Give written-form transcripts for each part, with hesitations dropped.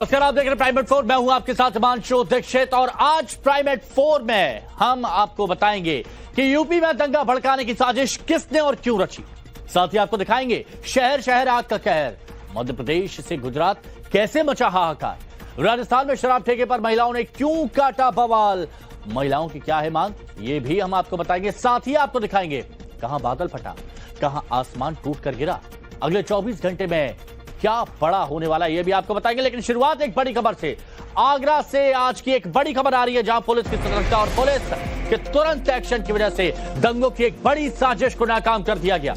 नमस्कार, आप देख रहे हैं प्राइमेट 4। मैं हूं आपके साथ हिमांशु दीक्षित और आज प्राइमेट 4 में हम आपको बताएंगे कि यूपी में दंगा भड़काने की साजिश किसने और क्यों रची। साथ ही आपको दिखाएंगे शहर शहर आग का कहर। मध्य प्रदेश से गुजरात कैसे मचा हाहाकार। राजस्थान में शराब ठेके पर महिलाओं ने क्यों काटा बवाल। महिलाओं की क्या है मांग, ये भी हम आपको बताएंगे। साथ ही आपको दिखाएंगे कहां बादल फटा, कहां आसमान टूट कर गिरा। अगले 24 घंटे में क्या बड़ा होने वाला है, यह भी आपको बताएंगे। लेकिन शुरुआत एक बड़ी खबर से। आगरा से आज की एक बड़ी खबर आ रही है, जहां पुलिस की सतर्कता और पुलिस के तुरंत एक्शन की वजह से दंगों की एक बड़ी साजिश को नाकाम कर दिया गया।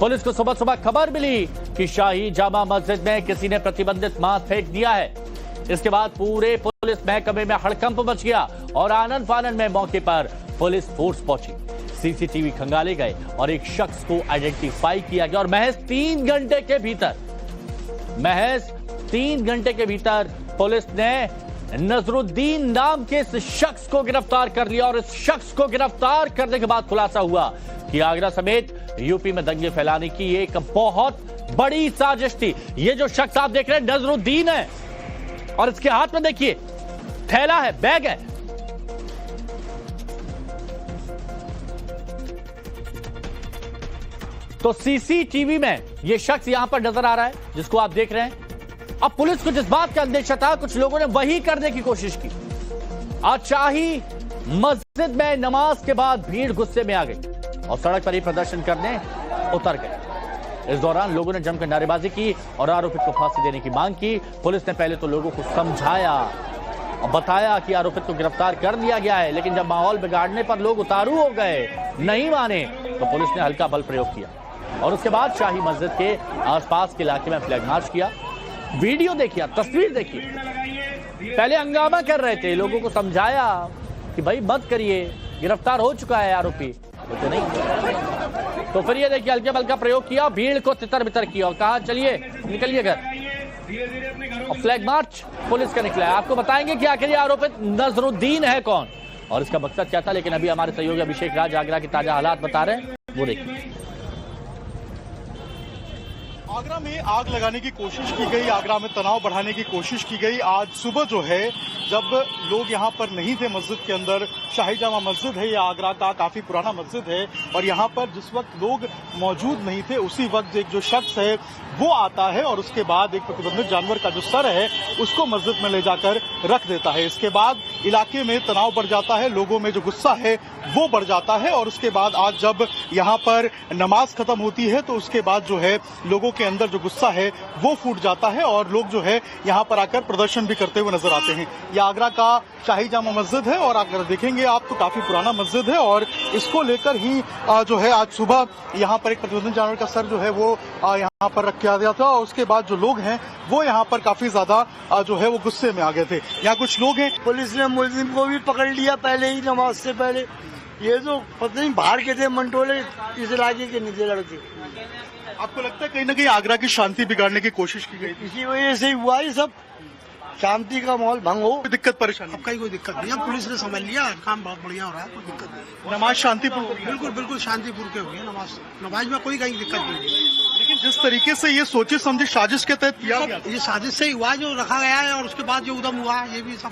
पुलिस को सुबह सुबह खबर मिली कि शाही जामा मस्जिद में किसी ने प्रतिबंधित मांस फेंक दिया है। इसके बाद पूरे पुलिस महकमे में हड़कंप मच गया और आनंद फानंद में मौके पर पुलिस फोर्स पहुंची। सीसीटीवी खंगाले गए और एक शख्स को आइडेंटिफाई किया गया और महज 3 घंटे के भीतर पुलिस ने नजरुद्दीन नाम के इस शख्स को गिरफ्तार कर लिया। और इस शख्स को गिरफ्तार करने के बाद खुलासा हुआ कि आगरा समेत यूपी में दंगे फैलाने की एक बहुत बड़ी साजिश थी। ये जो शख्स आप देख रहे हैं नजरुद्दीन है और इसके हाथ में देखिए थैला है, बैग है। तो सीसीटीवी में यह शख्स यहां पर नजर आ रहा है जिसको आप देख रहे हैं। अब पुलिस को जिस बात का अंदेशा था, कुछ लोगों ने वही करने की कोशिश की। आज शाही मस्जिद में नमाज के बाद भीड़ गुस्से में आ गई और सड़क पर ही प्रदर्शन करने उतर गए। इस दौरान लोगों ने जमकर नारेबाजी की और आरोपित को फांसी देने की मांग की। पुलिस ने पहले तो लोगों को समझाया और बताया कि आरोपित को गिरफ्तार कर लिया गया है, लेकिन जब माहौल बिगाड़ने पर लोग उतारू हो गए, नहीं माने, तो पुलिस ने हल्का बल प्रयोग किया और उसके बाद शाही मस्जिद के आसपास के इलाके में फ्लैग मार्च किया। वीडियो देखिए, तस्वीर देखिए। पहले हंगामा कर रहे थे, लोगों को समझाया कि भाई मत करिए, गिरफ्तार हो चुका है आरोपी, तो नहीं। तो फिर ये देखिए हल्के बल का प्रयोग किया, भीड़ को तितर बितर किया और कहा चलिए निकलिए घर। और फ्लैग मार्च पुलिस का निकला है। आपको बताएंगे कि आखिर ये आरोपित नजरुद्दीन है कौन और इसका मकसद क्या था। लेकिन अभी हमारे सहयोगी अभिषेक राज आगरा के ताजा हालात बता रहे हैं, वो देखिए। आगरा में आग लगाने की कोशिश की गई, आगरा में तनाव बढ़ाने की कोशिश की गई। आज सुबह जो है, जब लोग यहाँ पर नहीं थे मस्जिद के अंदर, शाही जामा मस्जिद है, ये आगरा का काफी पुराना मस्जिद है, और यहाँ पर जिस वक्त लोग मौजूद नहीं थे उसी वक्त एक जो शख्स है वो आता है और उसके बाद एक प्रतिबंधित जानवर का जो सर है उसको मस्जिद में ले जाकर रख देता है। इसके बाद इलाके में तनाव बढ़ जाता है, लोगों में जो गुस्सा है वो बढ़ जाता है। और उसके बाद आज जब यहाँ पर नमाज खत्म होती है तो उसके बाद जो है लोगों के अंदर जो गुस्सा है वो फूट जाता है और लोग जो है यहाँ पर आकर प्रदर्शन भी करते हुए नजर आते हैं। यह आगरा का शाही जामा मस्जिद है और अगर देखेंगे आप तो काफी पुराना मस्जिद है और इसको लेकर ही जो है आज सुबह यहाँ पर एक प्रतिबंधित जानवर का सर जो है वो यहाँ पर रख दिया था। और उसके बाद जो लोग हैं वो यहाँ पर काफी ज्यादा जो है वो गुस्से में आ गए थे। यहाँ कुछ लोग हैं, पुलिस ने मुलजिम को भी पकड़ लिया पहले ही, नमाज से पहले। ये जो पता नहीं बाहर के थे मंटोले, इस इलाके के नीचे लड़के। आपको लगता है कहीं ना कहीं आगरा की शांति बिगाड़ने की कोशिश की गई? इसी वजह से हुआ ये सब, शांति का माहौल भंग हो। कोई दिक्कत परेशानी? अब कोई दिक्कत नहीं, अब पुलिस ने समझ लिया, काम बहुत बढ़िया हो रहा है, कोई दिक्कत नहीं। नमाज शांतिपूर्ण? बिल्कुल बिल्कुल शांतिपूर्ण के हो गई नमाज में कोई कहीं दिक्कत नहीं है। लेकिन जिस तरीके से ये सोचे समझे साजिश के तहत किया गया, ये साजिश से ही हुआ जो रखा गया है और उसके बाद जो उदम हुआ, ये भी सब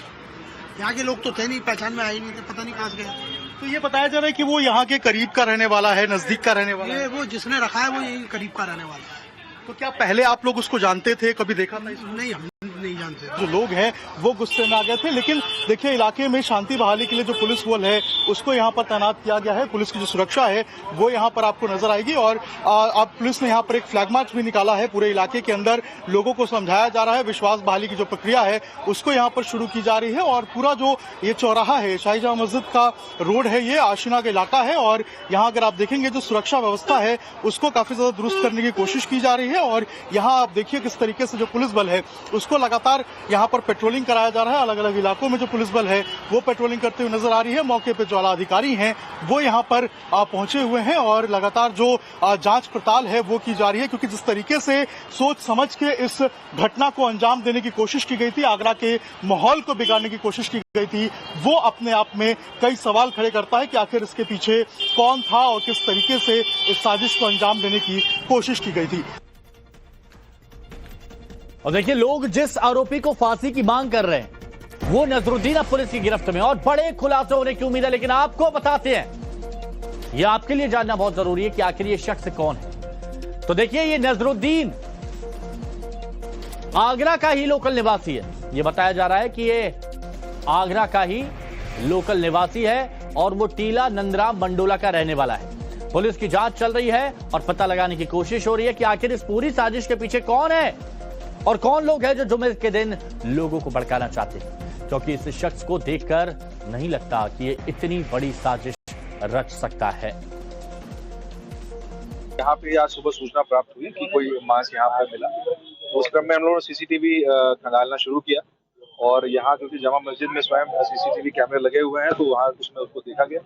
यहाँ के लोग तो थे नहीं, पहचान में आए नहीं थे, पता नहीं कहाँ से गए। तो ये बताया जा रहा है कि वो यहाँ के करीब का रहने वाला है, नजदीक का रहने वाला है। ये वो जिसने रखा है वो यही करीब का रहने वाला है। तो क्या पहले आप लोग उसको जानते थे, कभी देखा था इसको? नहीं, हम नहीं जानते। जो लोग हैं वो गुस्से में आ गए थे। लेकिन देखिए इलाके में शांति बहाली के लिए जो पुलिस बल है उसको यहाँ पर तैनात किया गया है। पुलिस की जो सुरक्षा है वो यहाँ पर आपको नजर आएगी और अब पुलिस ने यहाँ पर एक फ्लैग मार्च भी निकाला है। पूरे इलाके के अंदर लोगों को समझाया जा रहा है, विश्वास बहाली की जो प्रक्रिया है उसको यहाँ पर शुरू की जा रही है। और पूरा जो ये चौराहा है, शाही जामा मस्जिद का रोड है, ये आशिना का इलाका है और यहाँ अगर आप देखेंगे जो सुरक्षा व्यवस्था है उसको काफी ज्यादा दुरुस्त करने की कोशिश की जा रही है। और यहाँ आप देखिए किस तरीके से जो पुलिस बल है उसको लगातार यहाँ पर पेट्रोलिंग कराया जा रहा है। अलग अलग इलाकों में जो पुलिस बल है वो पेट्रोलिंग करते हुए नजर आ रही है। मौके पे जो आला अधिकारी हैं वो यहाँ पर पहुंचे हुए हैं और लगातार जो जांच पड़ताल है वो की जा रही है, क्योंकि जिस तरीके से सोच समझ के इस घटना को अंजाम देने की कोशिश की गई थी, आगरा के माहौल को बिगाड़ने की कोशिश की गई थी, वो अपने आप में कई सवाल खड़े करता है कि आखिर इसके पीछे कौन था और किस तरीके से इस साजिश को अंजाम देने की कोशिश की गई थी। और देखिए, लोग जिस आरोपी को फांसी की मांग कर रहे हैं वो नजरुद्दीन अब पुलिस की गिरफ्त में, और बड़े खुलासे होने की उम्मीद है। लेकिन आपको बताते हैं, यह आपके लिए जानना बहुत जरूरी है कि आखिर ये शख्स कौन है। तो देखिए, ये नजरुद्दीन आगरा का ही लोकल निवासी है। यह बताया जा रहा है कि ये आगरा का ही लोकल निवासी है और वो टीला नंदराम मंडोला का रहने वाला है। पुलिस की जांच चल रही है और पता लगाने की कोशिश हो रही है कि आखिर इस पूरी साजिश के पीछे कौन है और कौन लोग हैं जो जुम्मे के दिन लोगों को भड़काना चाहते हैं, क्योंकि इस शख्स को देखकर नहीं लगता कि ये इतनी बड़ी साजिश रच सकता है। यहाँ पे आज सुबह सूचना प्राप्त हुई कि कोई मांस यहाँ पर मिला। उस क्रम में हम लोगों ने सीसीटीवी खंगालना शुरू किया और यहाँ क्योंकि जमा मस्जिद में स्वयं सीसीटीवी कैमरे लगे हुए हैं, तो वहाँ उसमें उसको देखा गया।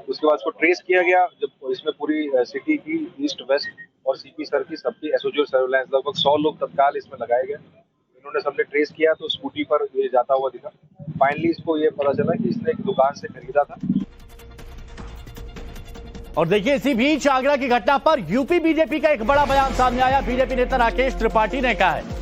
उसके बाद उसको ट्रेस किया गया। जब इसमें पूरी सिटी की ईस्ट वेस्ट और सीपी सर की सबकी एसओजी सर्विलांस लगभग 100 लोग तत्काल इसमें लगाए गए। इन्होंने सबने ट्रेस किया तो स्कूटी पर ये जाता हुआ दिखा। फाइनली इसको ये पता चला कि इसने एक दुकान से खरीदा था। और देखिए, इसी बीच आगरा की घटना पर यूपी बीजेपी का एक बड़ा बयान सामने आया। बीजेपी नेता राकेश त्रिपाठी ने कहा है,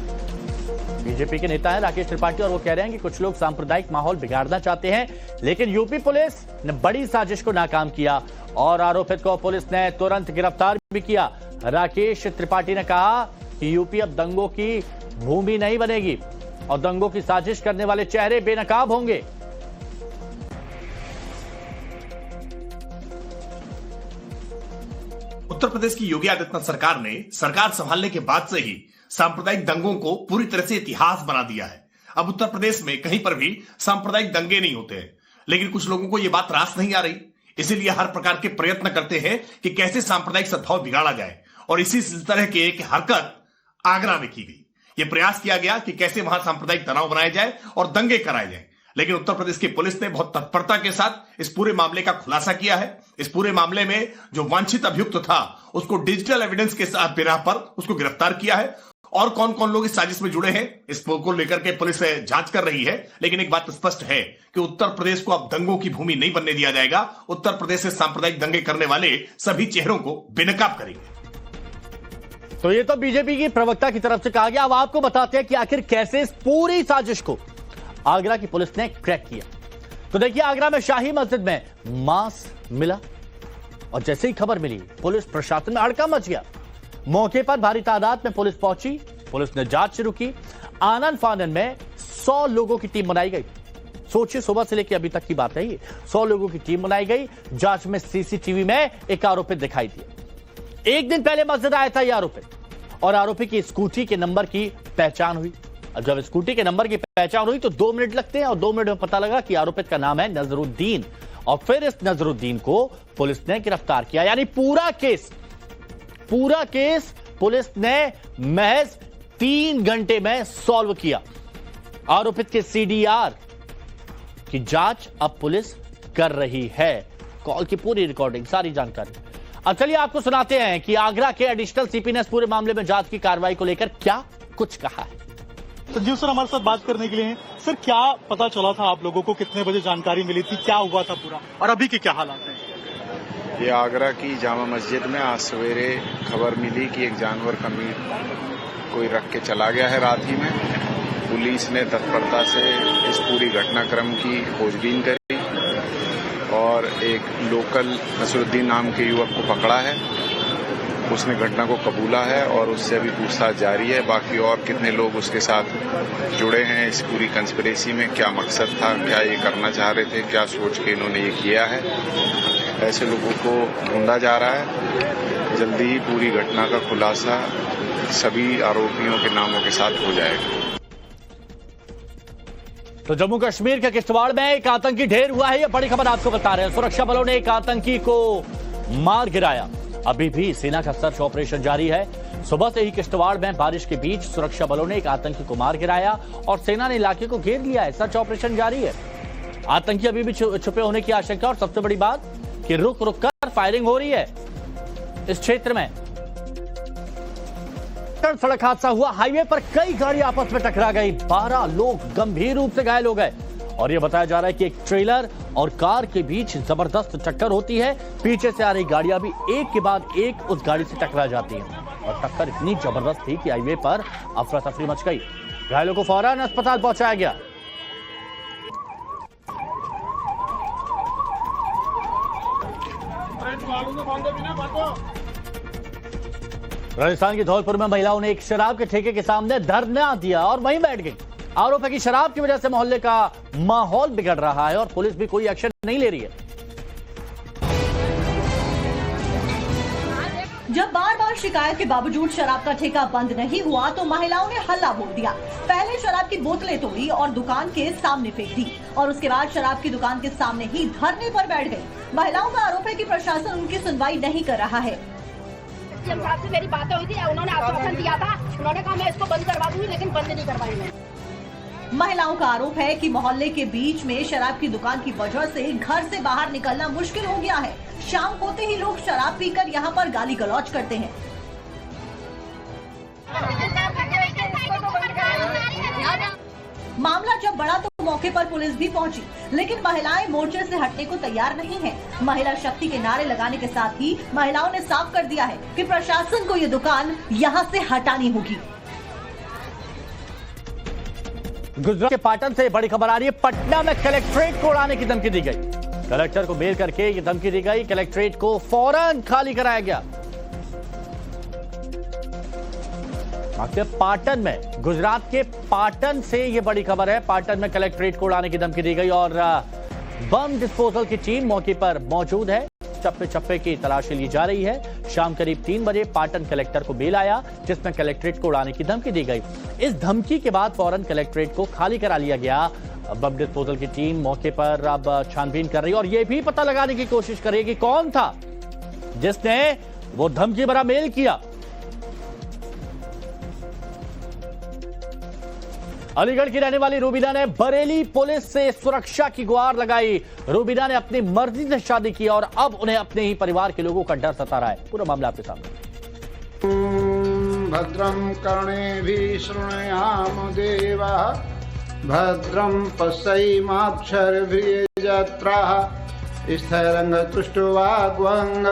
बीजेपी के नेता हैं राकेश त्रिपाठी, और वो कह रहे हैं कि कुछ लोग सांप्रदायिक माहौल बिगाड़ना चाहते हैं, लेकिन यूपी पुलिस ने बड़ी साजिश को नाकाम किया और आरोपित को पुलिस ने तुरंत गिरफ्तार भी किया। राकेश त्रिपाठी ने कहा कि यूपी अब दंगों की भूमि नहीं बनेगी और दंगों की साजिश करने वाले चेहरे बेनकाब होंगे। उत्तर प्रदेश की योगी आदित्यनाथ सरकार ने सरकार संभालने के बाद से ही सांप्रदायिक दंगों को पूरी तरह से इतिहास बना दिया है। अब उत्तर प्रदेश में कहीं पर भी सांप्रदायिक दंगे नहीं होते हैं, लेकिन कुछ लोगों को यह बात रास नहीं आ रही, इसीलिए हर प्रकार के प्रयत्न करते हैं कि कैसे सांप्रदायिक सद्भाव बिगाड़ा जाए। और इसी तरह की एक हरकत आगरा में की गई। यह प्रयास किया गया कि कैसे वहां सांप्रदायिक तनाव बनाया जाए और दंगे कराए जाए, लेकिन उत्तर प्रदेश की पुलिस ने बहुत तत्परता के साथ इस पूरे मामले का खुलासा किया है। इस पूरे मामले में जो वांछित अभियुक्त था उसको डिजिटल एविडेंस के साथ बिना पर उसको गिरफ्तार किया है। और कौन कौन लोग इस साजिश में जुड़े हैं इस को लेकर के पुलिस जांच कर रही है। लेकिन एक बात स्पष्ट है कि उत्तर प्रदेश को अब दंगों की भूमि नहीं बनने दिया जाएगा। उत्तर प्रदेश से सांप्रदायिक दंगे करने वाले सभी चेहरों को बेनकाब करेंगे। तो ये तो बीजेपी की प्रवक्ता की तरफ से कहा गया। अब आपको बताते हैं कि आखिर कैसे इस पूरी साजिश को आगरा की पुलिस ने क्रैक किया। तो देखिए, आगरा में शाही मस्जिद में मांस मिला और जैसे ही खबर मिली पुलिस प्रशासन में हड़कंप मच गया। मौके पर भारी तादाद में पुलिस पहुंची। पुलिस ने जांच शुरू की। आनन फानन में 100 लोगों की टीम बनाई गई। सोचिए, सुबह से लेकर अभी तक की बात है ये। 100 लोगों की टीम बनाई गई। जांच में सीसीटीवी में एक आरोपित दिखाई दिया। एक दिन पहले मस्जिद आया था यह आरोपित और आरोपी की स्कूटी के नंबर की पहचान हुई। अब जब स्कूटी के नंबर की पहचान हुई तो 2 मिनट लगते हैं और 2 मिनट में पता लगा कि आरोपित का नाम है नजरुद्दीन। और फिर इस नजरुद्दीन को पुलिस ने गिरफ्तार किया। यानी पूरा केस पुलिस ने महज 3 घंटे में सॉल्व किया। आरोपित के सीडीआर की जांच अब पुलिस कर रही है। कॉल की पूरी रिकॉर्डिंग, सारी जानकारी। अब चलिए आपको सुनाते हैं कि आगरा के एडिशनल सीपी ने इस पूरे मामले में जांच की कार्रवाई को लेकर क्या कुछ कहा है। संजीव सर हमारे साथ बात करने के लिए हैं। सर, क्या पता चला था आप लोगों को, कितने बजे जानकारी मिली थी, क्या हुआ था पूरा, और अभी के क्या हालात हैं? ये आगरा की जामा मस्जिद में आज सवेरे खबर मिली कि एक जानवर का मीट कोई रख के चला गया है रात ही में। पुलिस ने तत्परता से इस पूरी घटनाक्रम की खोजबीन करी और एक लोकल नसरुद्दीन नाम के युवक को पकड़ा है। उसने घटना को कबूला है और उससे अभी पूछताछ जारी है। बाकी और कितने लोग उसके साथ जुड़े हैं इस पूरी कंस्पिरेसी में, क्या मकसद था, क्या ये करना चाह रहे थे, क्या सोच के इन्होंने ये किया है, ऐसे लोगों को ढूंढा जा रहा है। जल्दी ही पूरी घटना का खुलासा सभी आरोपियों के नामों के साथ हो जाएगा। तो जम्मू कश्मीर के किश्तवाड़ में एक आतंकी ढेर हुआ है। यह बड़ी खबर आपको बता रहे हैं। सुरक्षा बलों ने एक आतंकी को मार गिराया। अभी भी सेना का सर्च ऑपरेशन जारी है। सुबह से ही किश्तवाड़ में बारिश के बीच सुरक्षा बलों ने एक आतंकी को मार गिराया और सेना ने इलाके को घेर लिया है। सर्च ऑपरेशन जारी है। आतंकी अभी भी छुपे होने की आशंका, और सबसे बड़ी बात कि रुक रुक कर फायरिंग हो रही है इस क्षेत्र में। सड़क हादसा हुआ। हाईवे पर कई गाड़ी आपस में टकरा गई। 12 लोग गंभीर रूप से घायल हो गए और यह बताया जा रहा है कि एक ट्रेलर और कार के बीच जबरदस्त टक्कर होती है। पीछे से आ रही गाड़ियां भी एक के बाद एक उस गाड़ी से टकरा जाती हैं और टक्कर इतनी जबरदस्त थी कि हाईवे पर अफरा तफरी मच गई। घायलों को फौरन अस्पताल पहुंचाया गया। राजस्थान के धौलपुर में महिलाओं ने एक शराब के ठेके के सामने धरना दिया और वहीं बैठ गई। आरोप है कि शराब की वजह से मोहल्ले का माहौल बिगड़ रहा है और पुलिस भी कोई एक्शन नहीं ले रही है। जब बार बार शिकायत के बावजूद शराब का ठेका बंद नहीं हुआ तो महिलाओं ने हल्ला बोल दिया। पहले शराब की बोतलें तोड़ी और दुकान के सामने फेंक दी और उसके बाद शराब की दुकान के सामने ही धरने पर बैठ गई। महिलाओं का आरोप है कि प्रशासन उनकी सुनवाई नहीं कर रहा है। साहब से मेरी बातें हुई थी, उन्होंने आश्वासन दिया था, उन्होंने कहा मैं इसको बंद करवा दूंगी, लेकिन बंद नहीं करवाएंगे। महिलाओं का आरोप है कि मोहल्ले के बीच में शराब की दुकान की वजह से घर से बाहर निकलना मुश्किल हो गया है। शाम होते ही लोग शराब पीकर यहाँ पर गाली गलौज करते हैं। मामला जब बढ़ा तो मौके पर पुलिस भी पहुंची, लेकिन महिलाएं मोर्चे से हटने को तैयार नहीं हैं। महिला शक्ति के नारे लगाने के साथ ही महिलाओं ने साफ कर दिया है कि प्रशासन को ये दुकान यहां से हटानी होगी। गुजरात के पाटन से बड़ी खबर आ रही है। पटना में कलेक्ट्रेट को उड़ाने की धमकी दी गई। कलेक्टर को बेल करके ये धमकी दी गई। कलेक्ट्रेट को फौरन खाली कराया गया। पाटन में, गुजरात के पाटन से ये बड़ी खबर है। पाटन में कलेक्ट्रेट को उड़ाने की धमकी दी गई और बम डिस्पोजल की टीम मौके पर मौजूद है। चप्पे चप्पे की तलाशी ली जा रही है। शाम करीब 3 बजे पाटन कलेक्टर को बेल आया जिसमें कलेक्ट्रेट को उड़ाने की धमकी दी गई। इस धमकी के बाद फौरन कलेक्ट्रेट को खाली करा लिया गया। बम डिस्पोजल की टीम मौके पर अब छानबीन कर रही है और यह भी पता लगाने की कोशिश कर रही है कि कौन था जिसने वो धमकी भरा मेल किया। अलीगढ़ की रहने वाली रूबीना ने बरेली पुलिस से सुरक्षा की गुहार लगाई। रूबीना ने अपनी मर्जी से शादी की और अब उन्हें अपने ही परिवार के लोगों का डर सता रहा है। पूरा मामला आपके सामने। भद्रम कर्णेभिः शृणुयाम देवाः भद्रम पश्येमाक्षरभिर्यजत्राः स्थिरैरङ्गतुष्टुवाग्वङ्ग।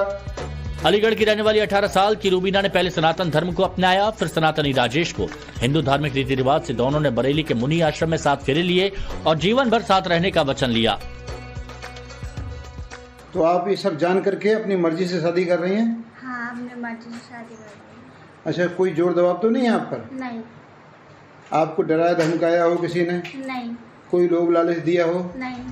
अलीगढ़ की रहने वाली 18 साल की रूबीना ने पहले सनातन धर्म को अपनाया, फिर सनातनी राजेश को। हिंदू धार्मिक रीति रिवाज से दोनों ने बरेली के मुनि आश्रम में 7 फेरे लिए और जीवन भर साथ रहने का वचन लिया। तो आप ये सब जान करके अपनी मर्जी से शादी कर रही हैं? हाँ, अपनी मर्जी से शादी कर रही हूँ। अच्छा, कोई जोर दबाव तो नहीं है आप पर? नहीं। आपको डराया धमकाया हो किसी ने? नहीं। कोई लोभ लालच दिया हो? नहीं।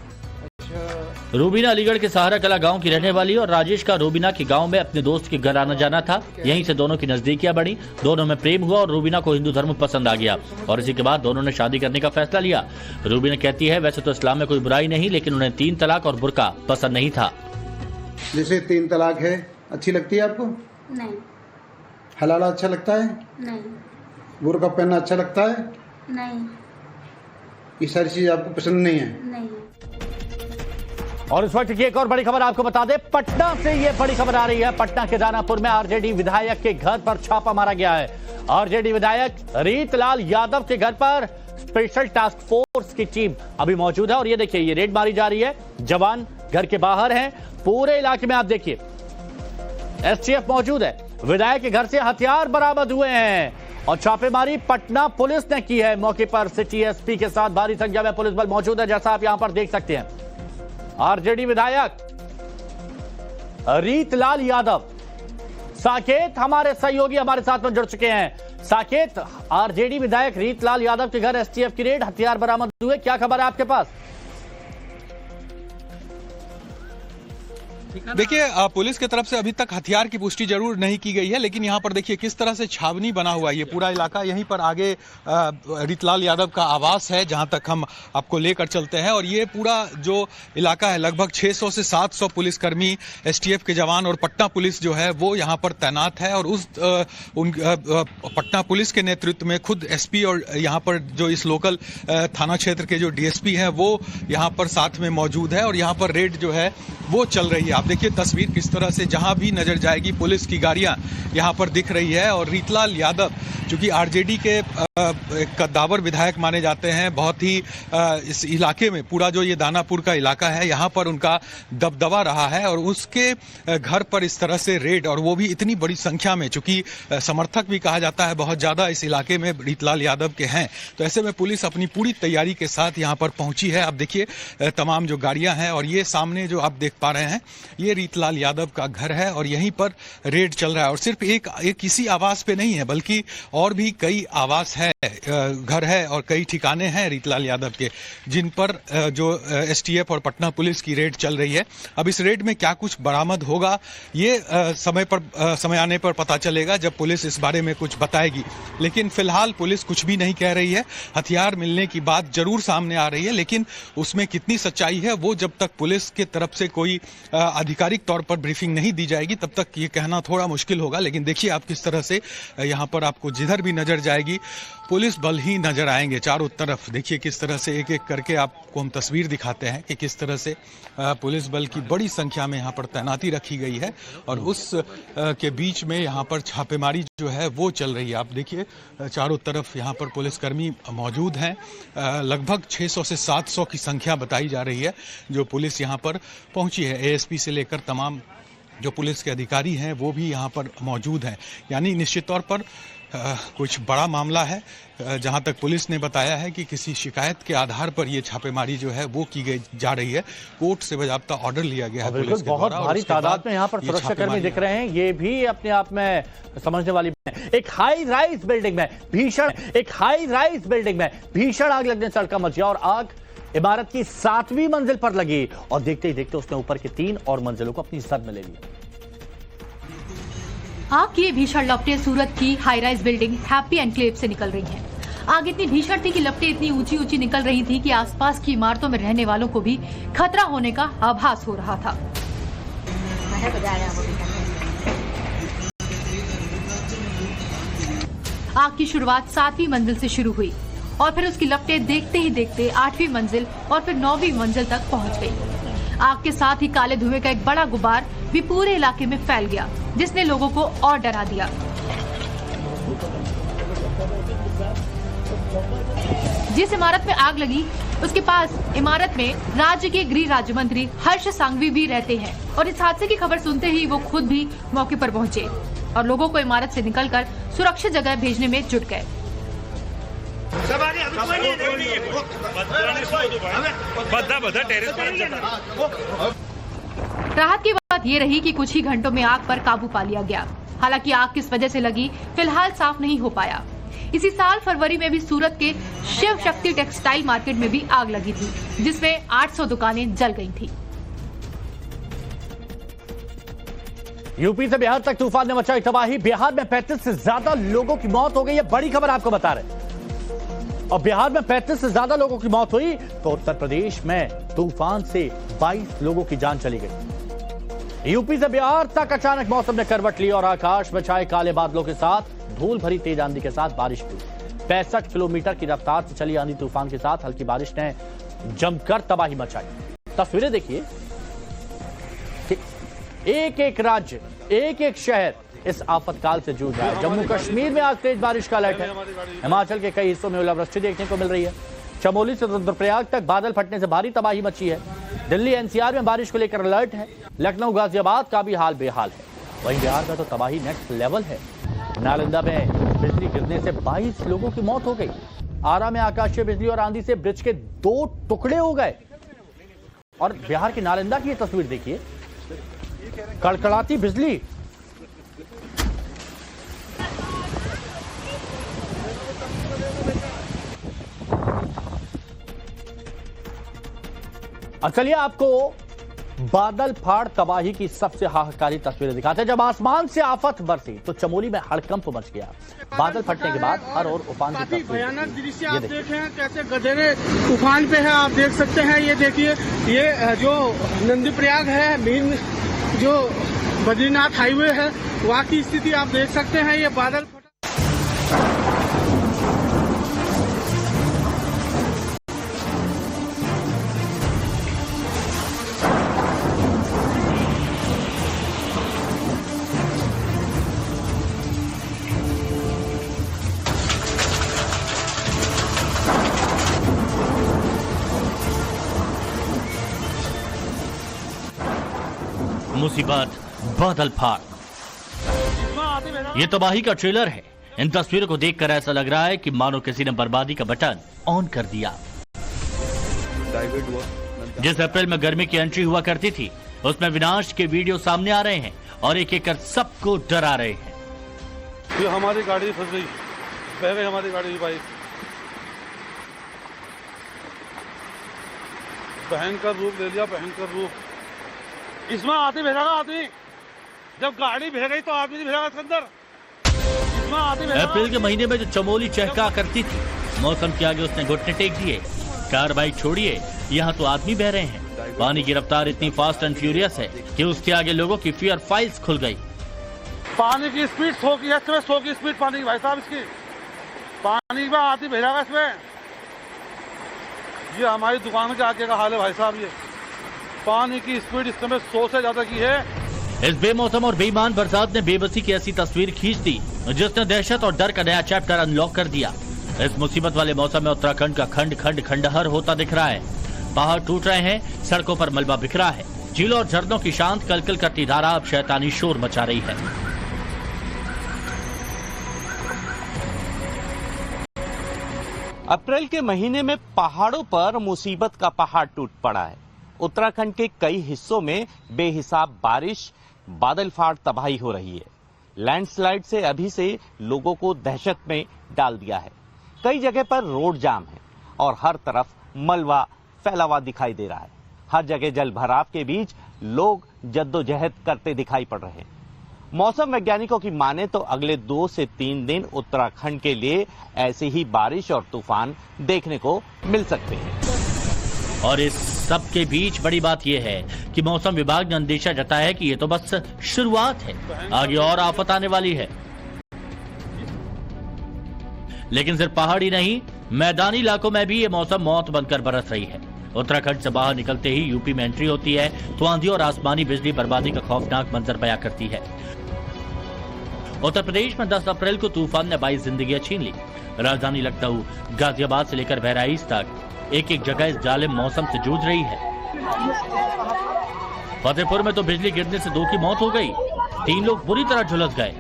रूबीना अलीगढ़ के सहारा कला गांव की रहने वाली और राजेश का रूबीना के गांव में अपने दोस्त के घर आना जाना था। यहीं से दोनों की नजदीकियां बढ़ी, दोनों में प्रेम हुआ और रूबीना को हिंदू धर्म पसंद आ गया और इसी के बाद दोनों ने शादी करने का फैसला लिया। रूबीना कहती है वैसे तो इस्लाम में कोई बुराई नहीं, लेकिन उन्हें 3 तलाक और बुर्का पसंद नहीं था। जैसे 3 तलाक है, अच्छी लगती है आपको? नहीं। हलाला अच्छा लगता है? नहीं। बुर्का पहनना अच्छा लगता है? नहीं। ये सारी चीज आपको पसंद नहीं है? नहीं। और इस वक्त की एक और बड़ी खबर आपको बता दें, पटना से ये बड़ी खबर आ रही है। पटना के दानापुर में आरजेडी विधायक के घर पर छापा मारा गया है। आरजेडी विधायक रीतलाल यादव के घर पर स्पेशल टास्क फोर्स की टीम अभी मौजूद है और ये देखिए, ये रेड मारी जा रही है। जवान घर के बाहर हैं। पूरे इलाके में आप देखिए एसटीएफ मौजूद है। विधायक के घर से हथियार बरामद हुए हैं और छापेमारी पटना पुलिस ने की है। मौके पर सिटी एसपी के साथ भारी संख्या में पुलिस बल मौजूद है, जैसा आप यहां पर देख सकते हैं। आरजेडी विधायक रीतलाल यादव, साकेत हमारे सहयोगी हमारे साथ में जुड़ चुके हैं। साकेत, आरजेडी विधायक रीतलाल यादव के घर एसटीएफ की रेड, हथियार बरामद हुए, क्या खबर है आपके पास? देखिए, पुलिस की तरफ से अभी तक हथियार की पुष्टि जरूर नहीं की गई है, लेकिन यहाँ पर देखिए किस तरह से छावनी बना हुआ है ये पूरा इलाका। यहीं पर आगे रीतलाल यादव का आवास है जहाँ तक हम आपको लेकर चलते हैं और ये पूरा जो इलाका है लगभग 600 से 700 पुलिसकर्मी, एसटीएफ के जवान और पटना पुलिस जो है वो यहाँ पर तैनात है और उस पटना पुलिस के नेतृत्व में खुद एसपी और यहाँ पर जो इस लोकल थाना क्षेत्र के जो डीएसपी हैं वो यहाँ पर साथ में मौजूद है और यहाँ पर रेड जो है वो चल रही है। आप देखिए तस्वीर किस तरह से जहां भी नजर जाएगी पुलिस की गाड़ियां यहां पर दिख रही है और रीतलाल यादव जो कि आरजेडी के एक कद्दावर विधायक माने जाते हैं। बहुत ही इस इलाके में पूरा जो ये दानापुर का इलाका है यहाँ पर उनका दबदबा रहा है और उसके घर पर इस तरह से रेड, और वो भी इतनी बड़ी संख्या में, चूंकि समर्थक भी कहा जाता है बहुत ज्यादा इस इलाके में रीतलाल यादव के हैं, तो ऐसे में पुलिस अपनी पूरी तैयारी के साथ यहाँ पर पहुंची है। आप देखिए तमाम जो गाड़ियां हैं, और ये सामने जो आप देख पा रहे हैं ये रीतलाल यादव का घर है और यहीं पर रेड चल रहा है। और सिर्फ एक किसी आवास पे नहीं है बल्कि और भी कई आवास है, घर है और कई ठिकाने हैं रीतलाल यादव के, जिन पर जो एसटीएफ और पटना पुलिस की रेड चल रही है। अब इस रेड में क्या कुछ बरामद होगा ये समय आने पर पता चलेगा जब पुलिस इस बारे में कुछ बताएगी। लेकिन फिलहाल पुलिस कुछ भी नहीं कह रही है। हथियार मिलने की बात जरूर सामने आ रही है, लेकिन उसमें कितनी सच्चाई है वो जब तक पुलिस के तरफ से कोई आधिकारिक तौर पर ब्रीफिंग नहीं दी जाएगी तब तक ये कहना थोड़ा मुश्किल होगा। लेकिन देखिए आप किस तरह से यहाँ पर आपको जिधर भी नजर जाएगी पुलिस बल ही नजर आएंगे चारों तरफ। देखिए किस तरह से एक एक करके आपको हम तस्वीर दिखाते हैं कि किस तरह से पुलिस बल की बड़ी संख्या में यहाँ पर तैनाती रखी गई है और उस के बीच में यहाँ पर छापेमारी जो है वो चल रही है। आप देखिए चारों तरफ यहाँ पर पुलिसकर्मी मौजूद हैं। लगभग 600 से 700 की संख्या बताई जा रही है जो पुलिस यहाँ पर पहुंची है। एएसपी से लेकर तमाम जो पुलिस के अधिकारी हैं वो भी यहाँ पर मौजूद हैं। यानी निश्चित तौर पर कुछ बड़ा मामला है। जहां तक पुलिस ने बताया है कि किसी शिकायत के आधार पर ये छापेमारी जो है वो की गई जा रही है। कोर्ट से बाकायदा ऑर्डर लिया गया है पुलिस के बहुत भारी तादाद में यहाँ पर सुरक्षाकर्मी दिख रहे हैं। ये भी अपने आप में समझने वाली एक हाई राइज बिल्डिंग में भीषण आग लगने से हड़कंप मच गया और आग इमारत की 7वीं मंजिल पर लगी और देखते ही देखते उसने ऊपर की 3 और मंजिलों को अपनी जद में ले लिया। आग की भीषण लपटें सूरत की high rise building happy enclave से निकल रही हैं। आग इतनी भीषण थी कि लपटें इतनी ऊंची ऊंची निकल रही थी कि आसपास की इमारतों में रहने वालों को भी खतरा होने का आभास हो रहा था। आग की शुरुआत 7वीं मंजिल से शुरू हुई और फिर उसकी लपटें देखते ही देखते 8वीं मंजिल और फिर 9वीं मंजिल तक पहुंच गई। आग के साथ ही काले धुएं का एक बड़ा गुब्बार भी पूरे इलाके में फैल गया, जिसने लोगों को और डरा दिया। जिस इमारत में आग लगी उसके पास इमारत में राज्य के गृह राज्य मंत्री हर्ष सांघवी भी रहते हैं और इस हादसे की खबर सुनते ही वो खुद भी मौके पर पहुंचे और लोगों को इमारत से निकलकर सुरक्षित जगह भेजने में जुट गए। राहत की बात ये रही कि कुछ ही घंटों में आग पर काबू पा लिया गया। हालांकि आग किस वजह से लगी फिलहाल साफ नहीं हो पाया। इसी साल फरवरी में भी सूरत के शिव शक्ति टेक्सटाइल मार्केट में भी आग लगी थी, जिसमें 800 दुकानें जल गई थी। यूपी से बिहार तक तूफान ने मचाई तबाही। बिहार में 35 से ज्यादा लोगों की मौत हो गई है। बड़ी खबर आपको बता रहे हैं। और बिहार में 35 से ज्यादा लोगों की मौत हुई तो उत्तर प्रदेश में तूफान से 22 लोगों की जान चली गई। यूपी से बिहार तक अचानक मौसम ने करवट ली और आकाश में छाए काले बादलों के साथ धूल भरी तेज आंधी के साथ बारिश हुई। 65 किलोमीटर की रफ्तार से चली आंधी तूफान के साथ हल्की बारिश ने जमकर तबाही मचाई। तस्वीरें देखिए, एक एक राज्य, एक एक शहर इस आफतकाल से जूझ रहा है। जम्मू कश्मीर में आज तेज बारिश का अलर्ट है। हिमाचल के कई हिस्सों में ओलावृष्टि देखने को मिल रही है। चमोली से रुद्रप्रयाग तक बादल फटने से भारी तबाही मची है। दिल्ली एनसीआर में बारिश को लेकर अलर्ट है। लखनऊ गाजियाबाद का भी हाल बेहाल है। वहीं बिहार में तो तबाही नेक्स्ट लेवल है। नालंदा में बिजली गिरने से 22 लोगों की मौत हो गई। आरा में आकाशीय बिजली और आंधी से ब्रिज के 2 टुकड़े हो गए। और बिहार की नालंदा की ये तस्वीर देखिए, कड़कड़ाती बिजली। अब चलिए आपको बादल फाड़ तबाही की सबसे हाहाकारी तस्वीरें दिखाते हैं। जब आसमान से आफत बरसी तो चमोली में हड़कंप मच गया। बादल फटने के बाद हर ओर उफान की तस्वीर। भयानक दृश्य आप देखें, कैसे गधेरे उफान पे है। आप देख सकते हैं, ये देखिए, ये जो नंदीप्रयाग है, मेन जो बद्रीनाथ हाईवे है, वहाँ की स्थिति आप देख सकते हैं। ये बादल मुसीबत बादल फाड़। ये तबाही का ट्रेलर है। इन तस्वीरों को देखकर ऐसा लग रहा है कि मानो किसी ने बर्बादी का बटन ऑन कर दिया। जिस अप्रैल में गर्मी की एंट्री हुआ करती थी, उसमें विनाश के वीडियो सामने आ रहे हैं और एक एक कर सबको डरा रहे हैं। ये हमारी गाड़ी फंस गई, बह गई हमारी गाड़ी की बाइक। भयंकर रूप ले लिया, भयंकर रूप। इसमें आदमी भेजा आदमी, जब गाड़ी भे गई तो आदमी नहीं भेजा इसके अंदर। अप्रैल के महीने में जो चमोली चहका करती थी, मौसम के आगे उसने घुटने टेक दिए। कार बाइक छोड़िए, यहाँ तो आदमी बह रहे हैं। पानी की रफ्तार इतनी फास्ट एंड फ्यूरियस है कि उसके आगे लोगों की फियर फाइल्स खुल गई। पानी की स्पीड 100 की है, 100 की स्पीड पानी की भाई साहब। इसकी पानी में आदमी भेजा इसमें। ये हमारी दुकान के आगे का हाल है भाई साहब। ये पानी की स्पीड इस समय 100 से ज्यादा की है। इस बेमौसम और बेईमान बरसात ने बेबसी की ऐसी तस्वीर खींच दी जिसने दहशत और डर का नया चैप्टर अनलॉक कर दिया। इस मुसीबत वाले मौसम में उत्तराखंड का खंड खंड खंडहर होता दिख रहा है। पहाड़ टूट रहे हैं, सड़कों पर मलबा बिखरा है। झीलों और झरनों की शांत कलकल करती धारा अब शैतानी शोर मचा रही है। अप्रैल के महीने में पहाड़ों पर मुसीबत का पहाड़ टूट पड़ा है। उत्तराखंड के कई हिस्सों में बेहिसाब बारिश, बादल फाड़ तबाही हो रही है। लैंडस्लाइड से अभी से लोगों को दहशत में डाल दिया है। कई जगह पर रोड जाम है और हर तरफ मलबा फैला हुआ दिखाई दे रहा है। हर जगह जल भराव के बीच लोग जद्दोजहद करते दिखाई पड़ रहे हैं। मौसम वैज्ञानिकों की माने तो अगले 2 से 3 दिन उत्तराखंड के लिए ऐसे ही बारिश और तूफान देखने को मिल सकते हैं। और इस सबके बीच बड़ी बात यह है कि मौसम विभाग ने अंदेशा जताया है कि ये तो बस शुरुआत है, आगे और आफत आने वाली है। लेकिन सिर्फ पहाड़ी नहीं, मैदानी इलाकों में भी ये मौसम मौत बनकर बरस रही है। उत्तराखंड से बाहर निकलते ही यूपी में एंट्री होती है तो आंधी और आसमानी बिजली बर्बादी का खौफनाक मंजर बयां करती है। उत्तर प्रदेश में 10 अप्रैल को तूफान ने 22 जिंदगियां छीन ली। राजधानी लखनऊ, गाजियाबाद से लेकर बहराइच तक एक एक जगह इस जालिम मौसम से जूझ रही है। फतेहपुर में तो बिजली गिरने से 2 की मौत हो गई, 3 लोग बुरी तरह झुलस गए।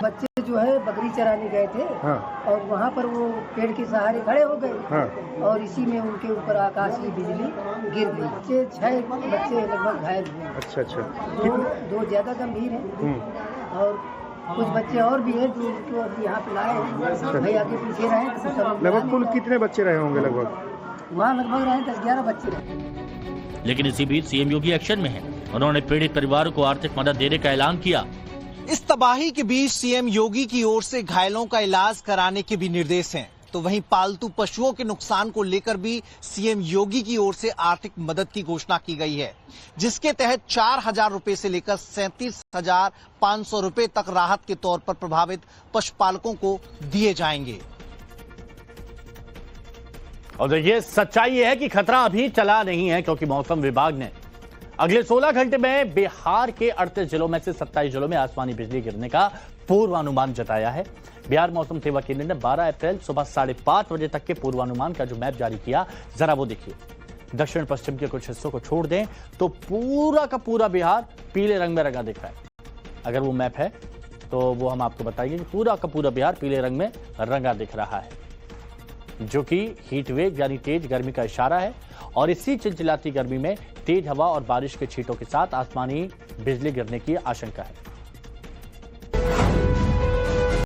बच्चे जो है बकरी चराने गए थे। हाँ। और वहाँ पर वो पेड़ के सहारे खड़े हो गए। हाँ। और इसी में उनके ऊपर आकाशीय बिजली गिर गई। 6 बच्चे लगभग घायल हुए। अच्छा। दो ज्यादा गंभीर हैं और कुछ बच्चे और भी हैं जो अभी यहाँ पे लाए हैं, भैया के पीछे रहे। लगभग कुल कितने बच्चे रहे होंगे? लगभग वहाँ लगभग रहे 10-11 बच्चे रहे। लेकिन इसी बीच सीएम योगी एक्शन में है। उन्होंने पीड़ित परिवारों को आर्थिक मदद देने का ऐलान किया। इस तबाही के बीच सीएम योगी की ओर से घायलों का इलाज कराने के भी निर्देश हैं। तो वहीं पालतू पशुओं के नुकसान को लेकर भी सीएम योगी की ओर से आर्थिक मदद की घोषणा की गई है, जिसके तहत 4,000 रुपए से लेकर 37,500 रुपए तक राहत के तौर पर प्रभावित पशुपालकों को दिए जाएंगे। और देखिए, सच्चाई यह है कि खतरा अभी चला नहीं है, क्योंकि मौसम विभाग ने अगले 16 घंटे में बिहार के 38 जिलों में से 27 जिलों में आसमानी बिजली गिरने का पूर्वानुमान जताया है। बिहार मौसम सेवा केंद्र ने 12 अप्रैल सुबह 5:30 बजे तक के पूर्वानुमान का जो मैप जारी किया, जरा वो देखिए। दक्षिण पश्चिम के कुछ हिस्सों को छोड़ दें तो पूरा का पूरा बिहार पीले रंग में रंगा दिख रहा है। अगर वो मैप है तो वो हम आपको बताएंगे कि पूरा का पूरा बिहार पीले रंग में रंगा दिख रहा है, जो कि हीट वेव यानी तेज गर्मी का इशारा है। और इसी चिलचिलाती गर्मी में तेज हवा और बारिश के छींटों के साथ आसमानी बिजली गिरने की आशंका है।